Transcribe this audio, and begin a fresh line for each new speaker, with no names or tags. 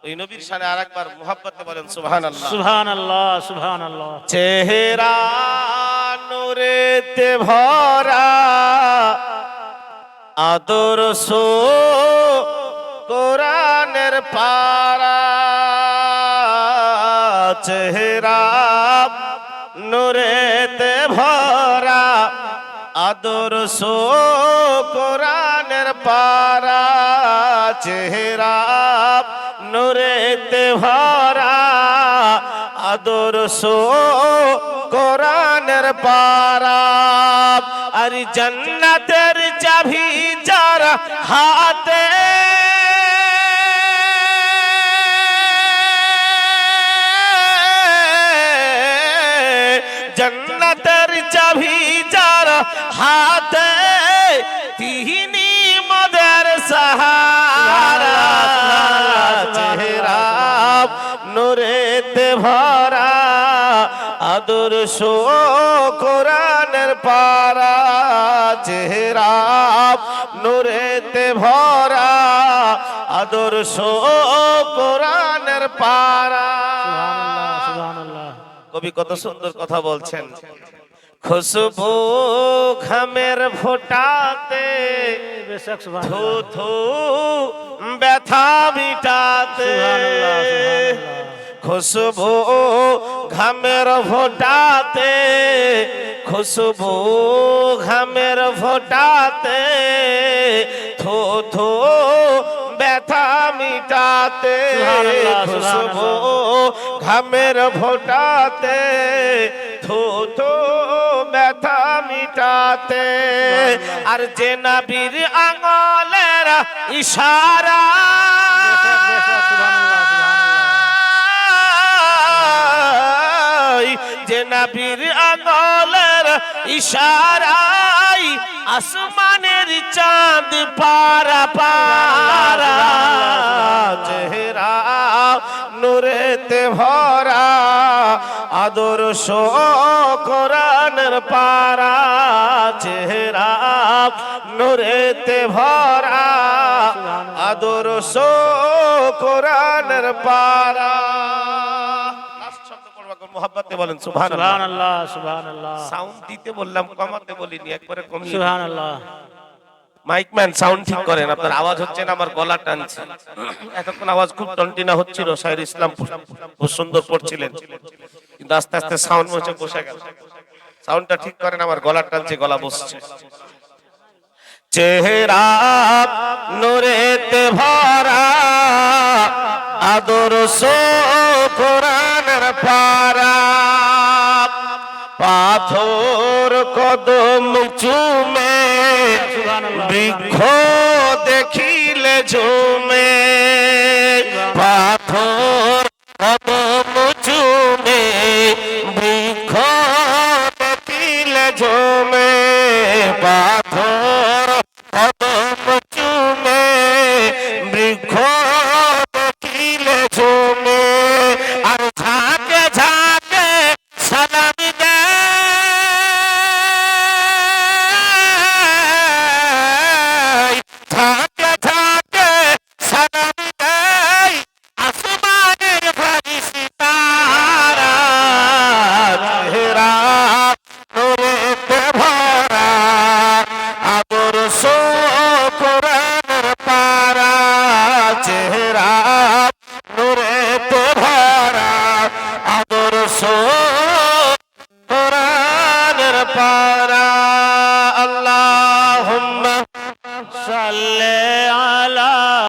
ওই নবীর শানে আরেকবার মুহাব্বতে বলেন সুবহানাল্লাহ।
সুবহানাল্লাহ সুবহানাল্লাহ।
চেহারা নূরেতে ভরা আদর্শ কোরআনের পারা, চেহারা নূরেতে ভরা আদর্শ কোরআনের পারা, চেহারা নূরেতে ভরা আদর্শ কোরআনের পারা। আর জান্নাতের চাবি যার হাতে, জান্নাতের চাবি যার হাতে, তিনি মদের সাহারা, চেহারা নূরেতে ভরা আদর্শ কোরআনের পারা, চেহারা নূরেতে ভরা আদর্শ কোরআনের পারা।
সুবহানাল্লাহ সুবহানাল্লাহ।
কবি কত সুন্দর কথা বলছেন। খুশবু ঘামের ফোটাতে,
বেশক
থু
সুবহানাল্লাহ।
থু ব্যথা মিটাতে,
সুবহানাল্লাহ সুবহানাল্লাহ।
খুশবু ঘামের ফোটাতে, খুশবু ঘামের ফোটাতে, থু থু ব্যথা মিটাতে,
সুবহানাল্লাহ
খুশবু
সুবহানাল্লাহ।
ঘামের ফোটাতে, থু থু ব্যথা মিটাতে। আর যে নবীর আঙুলের ইশারা,
বেশক সুবহানাল্লাহ সুবহানাল্লাহ।
যে নবীর আঙুলের ইশারায় আসমানের চাঁদ পারা পারা, চেহারা নূরেতে ভরা আদর্শ কোরআনের পারা, চেহারা নূরেতে ভরা আদর্শ কোরআনের পারা। মুহাব্বতে বলেন সুবহানাল্লাহ।
সুবহানাল্লাহ সুবহানাল্লাহ।
সাউন্ড দিতে বললাম, কমাতে বলিনি, একবারে কমিয়ে।
সুবহানাল্লাহ।
মাইকম্যান সাউন্ড ঠিক করেন, আপনার আওয়াজ হচ্ছে না, আমার গলা টানছে। এতক্ষণ আওয়াজ খুব টনটিনা হচ্ছিল, শায়ের ইসলাম খুব সুন্দর পড়ছিলেন, কিন্তু আস্তে আস্তে সাউন্ড মোচে বসে গেল। সাউন্ডটা ঠিক করেন, আমার গলা টানছে, গলা বসছে। চেহারা নূরেতে ভরা আদর্শ কোরআনের পারা, পাথর কদম চুমে বৃক্ষ দেখিলে ঝুমে, পাথর কদম চুমে বৃক্ষ দেখিলে ঝুমে, পাথর কদম চুমে বৃক্ষ দেখিলে ঝুমে। আর ঝাঁকে ঝাঁকে সালাম দেয়, ঝাঁকে ঝাঁকে সালাম দেয় আসমানের ফেরেশতারা, চেহারা নূরেতে ভরা আদর্শ কোরআনের পারা, চেহারা নূরেতে ভরা আদর্শ কোরআনের পারা।